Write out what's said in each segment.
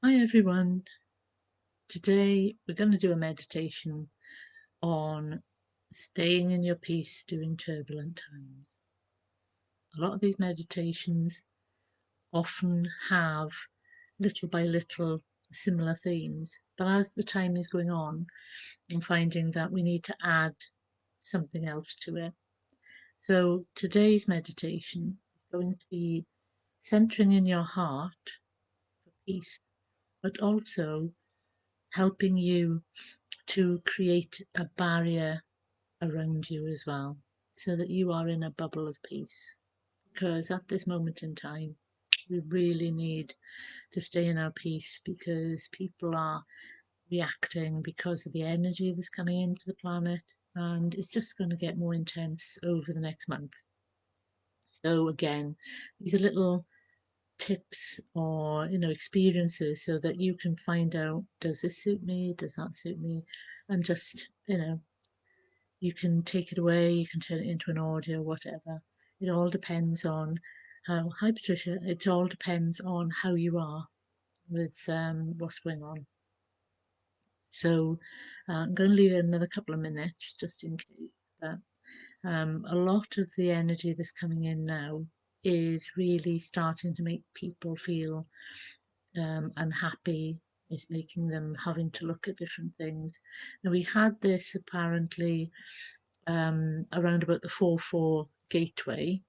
Hi everyone. Today we're going to do a meditation on staying in your peace during turbulent times. A lot of these meditations often have little by little similar themes, but as the time is going on, I'm finding that we need to add something else to it. So today's meditation is going to be centering in your heart for peace, but also helping you to create a barrier around you as well, so that you are in a bubble of peace. Because at this moment in time, we really need to stay in our peace because people are reacting because of the energy that's coming into the planet, and it's just going to get more intense over the next month. So, again, these are little tips or experiences so that you can find out, does this suit me, does that suit me, and just you can take it away, you can turn it into an audio, whatever. It all depends on how, hi Patricia, it all depends on how you are with what's going on. So I'm going to leave it another couple of minutes just in case. But a lot of the energy that's coming in now is really starting to make people feel unhappy. It's making them having to look at different things. Now, we had this apparently around about the 4/4 gateway,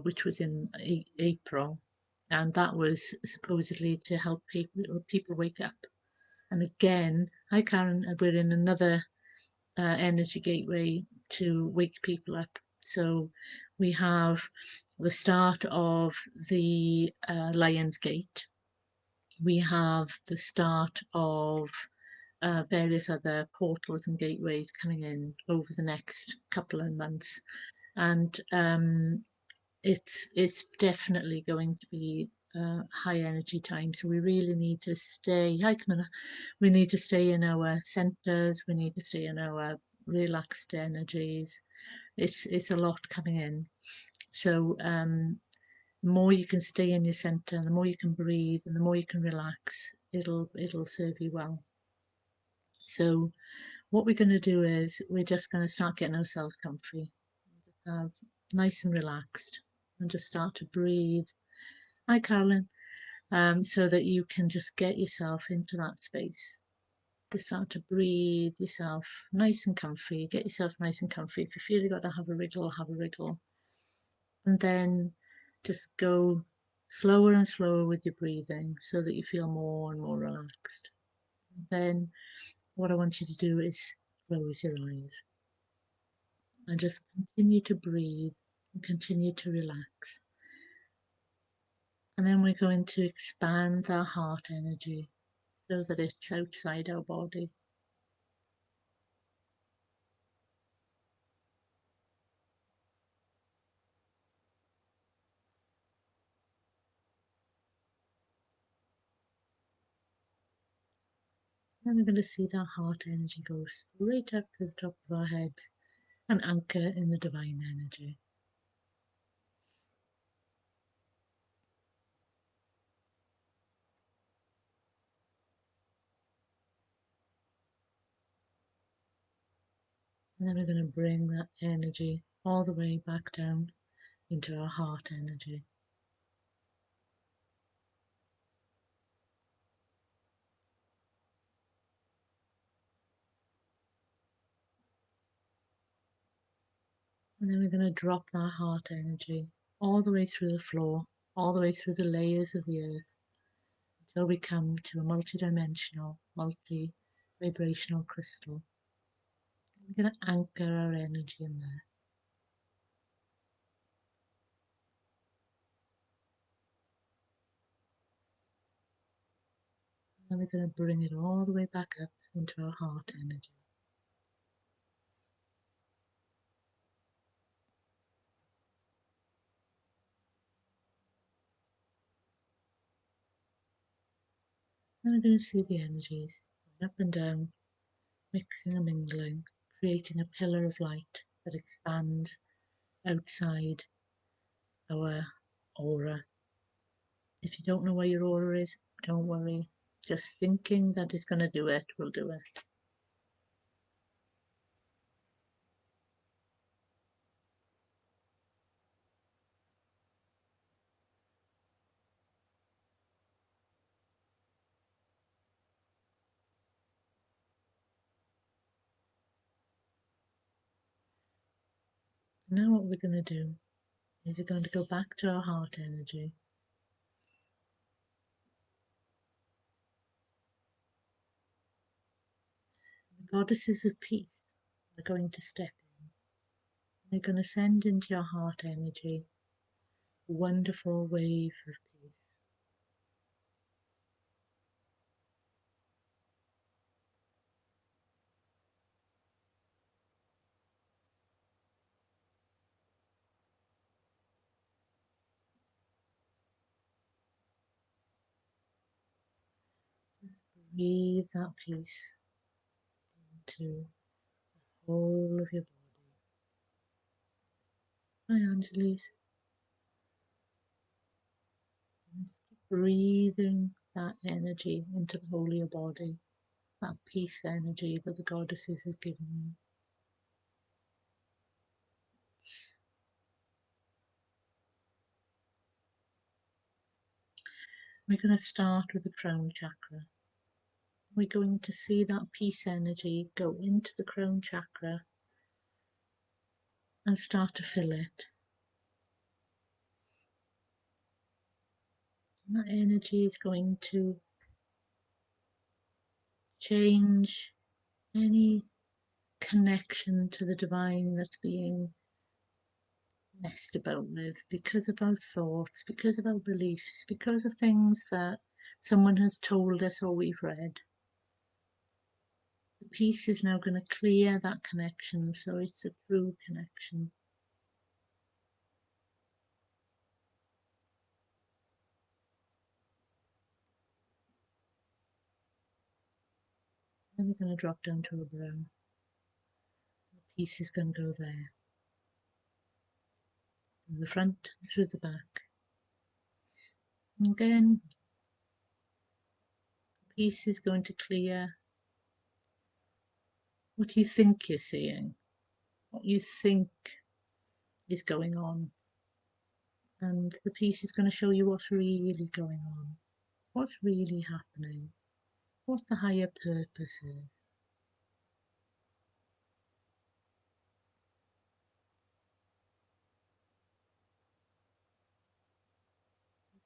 which was in April, and that was supposedly to help people wake up. And again, hi Karen, we're in another energy gateway to wake people up. So we have the start of the Lion's Gate. We have the start of various other portals and gateways coming in over the next couple of months, and it's definitely going to be high energy time. So we really need to stay. Hi, Camilla. We need to stay in our centers. We need to stay in our relaxed energies. It's a lot coming in. So the more you can stay in your center, and the more you can breathe, and the more you can relax, it'll serve you well. So what we're going to do is we're just going to start getting ourselves comfy, nice and relaxed, and just start to breathe. Hi, Carolyn. So that you can just get yourself into that space. To start to breathe yourself nice and comfy. Get yourself nice and comfy. If you feel you've got to have a wriggle, have a wriggle. And then just go slower and slower with your breathing so that you feel more and more relaxed. Then what I want you to do is close your eyes and just continue to breathe and continue to relax. And then we're going to expand our heart energy so that it's outside our body. And we're going to see that heart energy go straight up to the top of our heads and anchor in the divine energy. And then we're going to bring that energy all the way back down into our heart energy. And then we're going to drop that heart energy all the way through the floor, all the way through the layers of the earth until we come to a multi-dimensional, multi-vibrational crystal. We're going to anchor our energy in there. And we're going to bring it all the way back up into our heart energy. And we're going to see the energies going up and down, mixing and mingling, creating a pillar of light that expands outside our aura. If you don't know where your aura is, Don't worry. Just thinking that it's going to do it will do it. Now what we're going to do is we're going to go back to our heart energy. The goddesses of peace are going to step in. They're going to send into your heart energy a wonderful wave of peace. Breathe that peace into the whole of your body. Hi, Angelis. Breathing that energy into the whole of your body, that peace energy that the goddesses have given you. We're going to start with the crown chakra. We're going to see that peace energy go into the crown chakra and start to fill it. And that energy is going to change any connection to the divine that's being messed about with because of our thoughts, because of our beliefs, because of things that someone has told us or we've read. The peace is now going to clear that connection so it's a true connection. Then we're going to drop down to a brown. The peace is going to go there, from the front through the back. And again, the peace is going to clear what you think you're seeing, what you think is going on. And the peace is going to show you what's really going on, what's really happening, what the higher purpose is.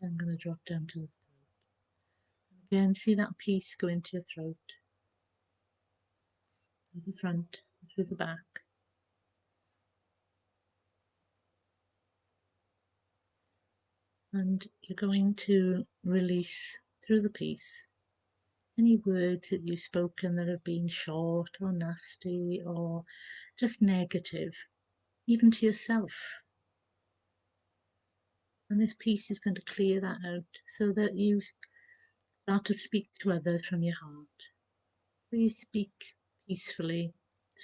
I'm going to drop down to the throat. Again, see that peace go into your throat, through the front, through the back. And you're going to release through the peace any words that you've spoken that have been short or nasty or just negative, even to yourself. And this peace is going to clear that out so that you start to speak to others from your heart. Please speak peacefully,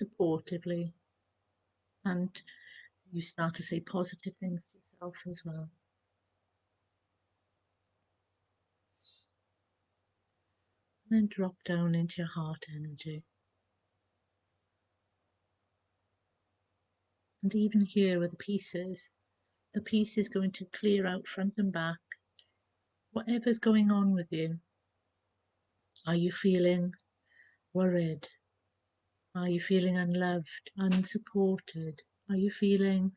supportively, and you start to say positive things to yourself as well. And then drop down into your heart energy. And even here with the peace is going to clear out front and back whatever's going on with you. Are you feeling worried? Are you feeling unloved, unsupported? Are you feeling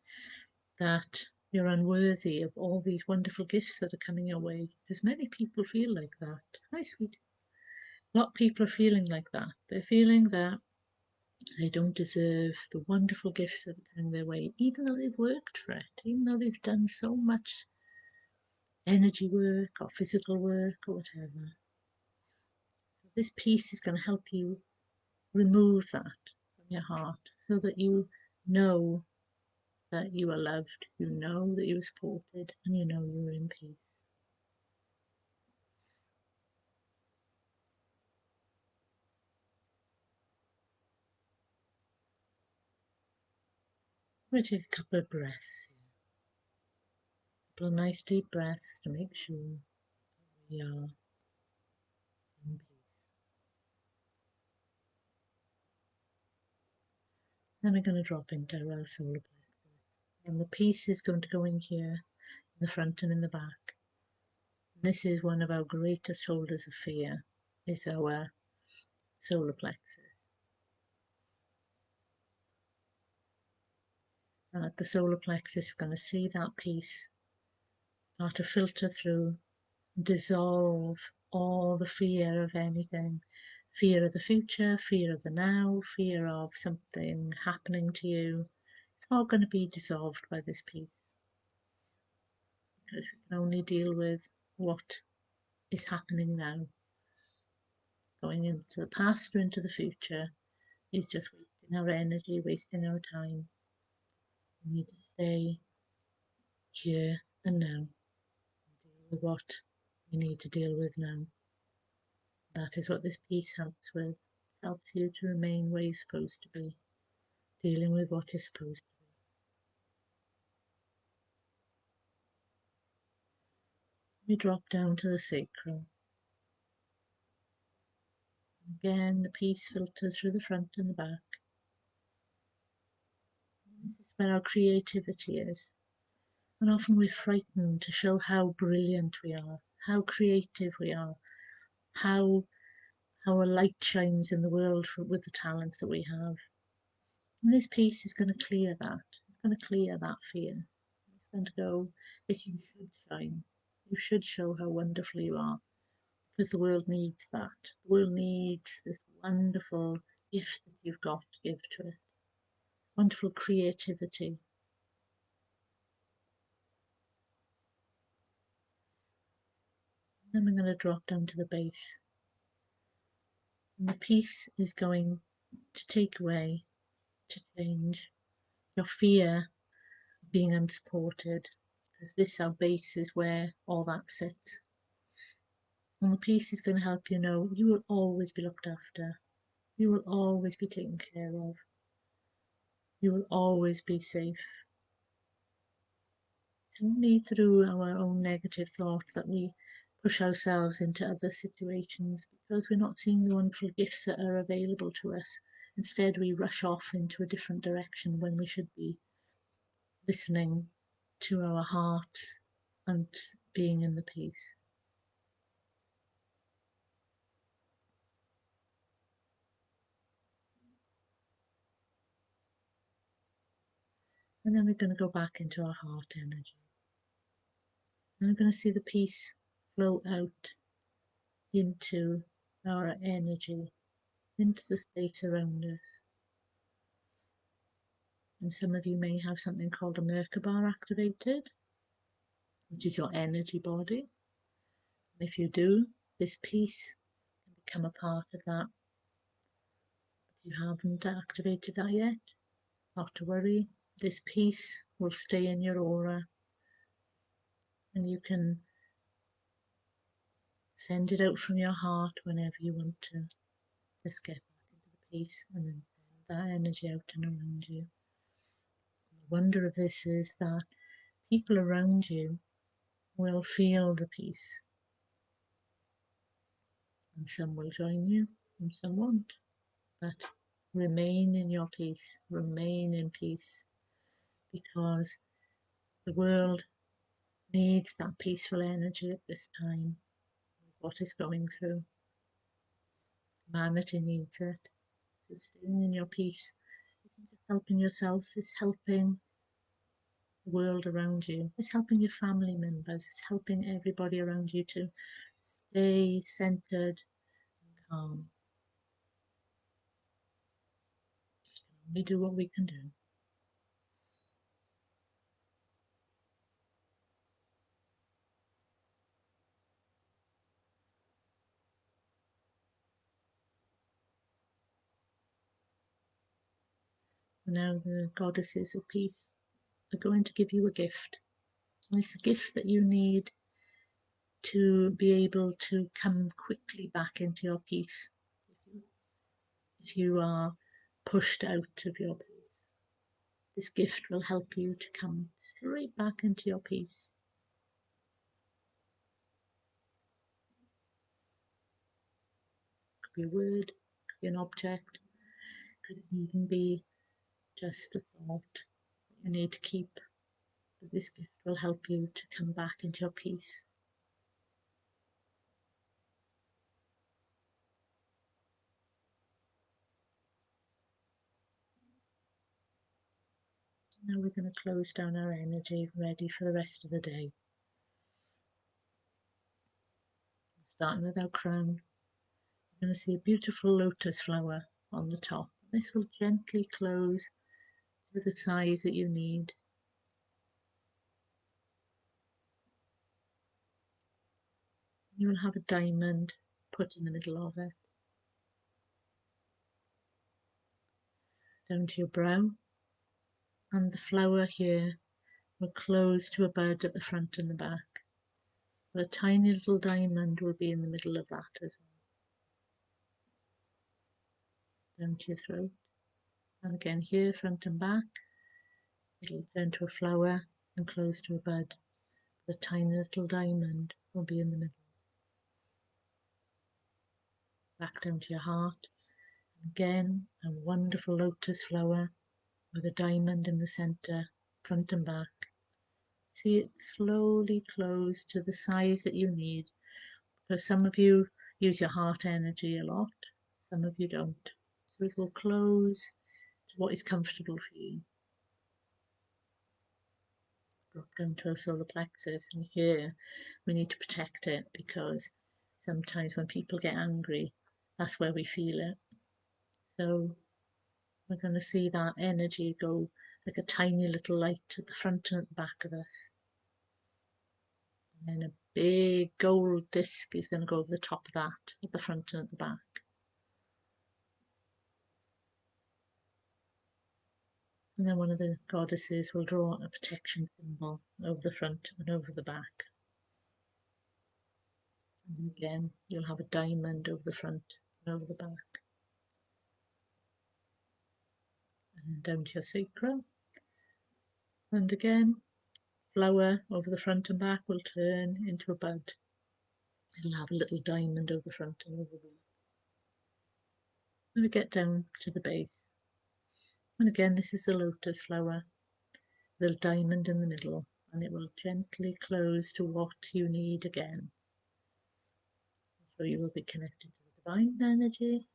that you're unworthy of all these wonderful gifts that are coming your way? Because many people feel like that. Hi, sweet. A lot of people are feeling like that. They're feeling that they don't deserve the wonderful gifts that are coming their way, even though they've worked for it, even though they've done so much energy work or physical work or whatever. So this piece is going to help you remove that from your heart so that you know that you are loved, you know that you are supported, and you know you are in peace. I'm going to take a couple of breaths here. A couple of nice deep breaths to make sure we are in peace. Then we're going to drop into our solar plexus. And the peace is going to go in here, in the front and in the back. This is one of our greatest holders of fear, is our solar plexus. And at the solar plexus, we're going to see that peace start to filter through, dissolve all the fear of anything. Fear of the future, fear of the now, fear of something happening to you. It's all going to be dissolved by this peace. Because we can only deal with what is happening now. Going into the past or into the future is just wasting our energy, wasting our time. We need to stay here and now, deal with what we need to deal with now. That is what this piece helps with. It helps you to remain where you're supposed to be, dealing with what you're supposed to be. We drop down to the sacral. Again, the piece filters through the front and the back. This is where our creativity is. And often we're frightened to show how brilliant we are, how creative we are, how our light shines in the world with the talents that we have. And this piece is going to clear that. It's going to clear that fear. It's going to go, yes, you should shine. You should show how wonderful you are, because the world needs that. The world needs this wonderful gift that you've got to give to it. Wonderful creativity. Then we're going to drop down to the base. And the piece is going to take away, to change your fear of being unsupported, because this, our base, is where all that sits. And the piece is going to help you know you will always be looked after. You will always be taken care of. You will always be safe. It's only through our own negative thoughts that we push ourselves into other situations, because we're not seeing the wonderful gifts that are available to us. Instead, we rush off into a different direction when we should be listening to our hearts and being in the peace. And then we're going to go back into our heart energy. And we're going to see the peace flow out into our energy, into the space around us. And some of you may have something called a Merkaba activated, which is your energy body. And if you do, this peace can become a part of that. If you haven't activated that yet, not to worry. This peace will stay in your aura, and you can send it out from your heart whenever you want to. Just get back into the peace and then send that energy out and around you. The wonder of this is that people around you will feel the peace, and some will join you and some won't. But remain in your peace, remain in peace, because the world needs that peaceful energy at this time, what is going through. Humanity needs it. So staying in your peace isn't just helping yourself, it's helping the world around you. It's helping your family members. It's helping everybody around you to stay centered and calm. We do what we can do. And now the goddesses of peace are going to give you a gift. And it's a gift that you need to be able to come quickly back into your peace. If you are pushed out of your peace, this gift will help you to come straight back into your peace. could be a word, could be an object, could even be just a thought you need to keep. But this gift will help you to come back into your peace. Now we're going to close down our energy, ready for the rest of the day. Starting with our crown, you're going to see a beautiful lotus flower on the top. This will gently close to the size that you need. You will have a diamond put in the middle of it. Down to your brow, and the flower here will close to a bud at the front and the back. But a tiny little diamond will be in the middle of that as well. Down to your throat, and again here, front and back, it'll turn to a flower and close to a bud. The tiny little diamond will be in the middle. Back down to your heart. Again, a wonderful lotus flower with a diamond in the center, front and back. See it slowly close to the size that you need, because some of you use your heart energy a lot, some of you don't. So it will close to what is comfortable for you. Drop down to our solar plexus, and here we need to protect it, because sometimes when people get angry, that's where we feel it. So we're going to see that energy go like a tiny little light at the front and at the back of us. And then a big gold disc is going to go over the top of that at the front and at the back. And then one of the goddesses will draw a protection symbol over the front and over the back. And again, you'll have a diamond over the front and over the back. And down to your sacral. And again, flower over the front and back will turn into a bud. It'll have a little diamond over the front and over the back. And we get down to the base. And again, this is a lotus flower with a diamond in the middle, and it will gently close to what you need again. So you will be connected to the divine energy,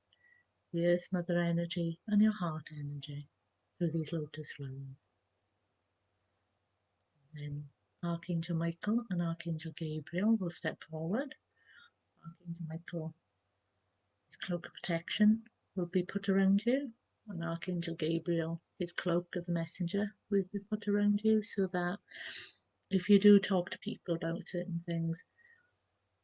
the earth mother energy, and your heart energy through these lotus flowers. Then Archangel Michael and Archangel Gabriel will step forward. Archangel Michael, his cloak of protection will be put around you, and Archangel Gabriel, his cloak of the messenger, will be put around you, so that if you do talk to people about certain things,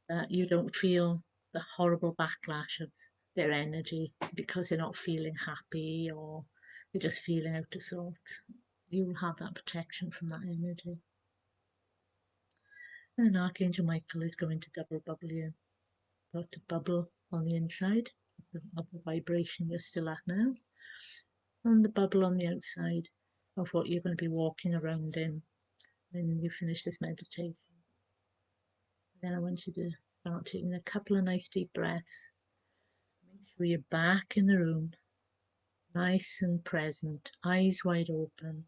that you don't feel the horrible backlash of their energy because they're not feeling happy or they're just feeling out of sorts. You will have that protection from that energy. And then Archangel Michael is going to double bubble you. Got a bubble on the inside of the vibration you're still at now, and the bubble on the outside of what you're going to be walking around in when you finish this meditation. Then I want you to start taking a couple of nice deep breaths. Make sure you're back in the room, nice and present, eyes wide open.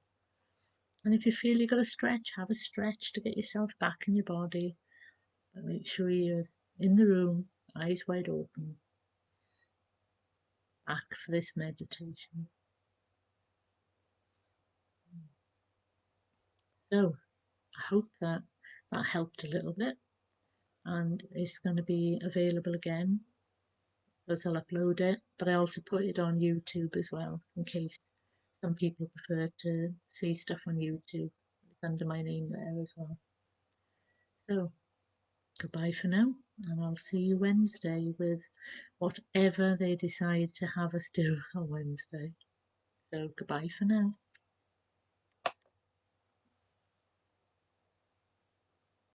And if you feel you've got to stretch, have a stretch to get yourself back in your body. But make sure you're in the room, eyes wide open, back for this meditation. So I hope that helped a little bit, and it's going to be available again because I'll upload it, but I also put it on YouTube as well in case some people prefer to see stuff on YouTube. It's under my name there as well. So goodbye for now, and I'll see you Wednesday with whatever they decide to have us do on Wednesday. So goodbye for now.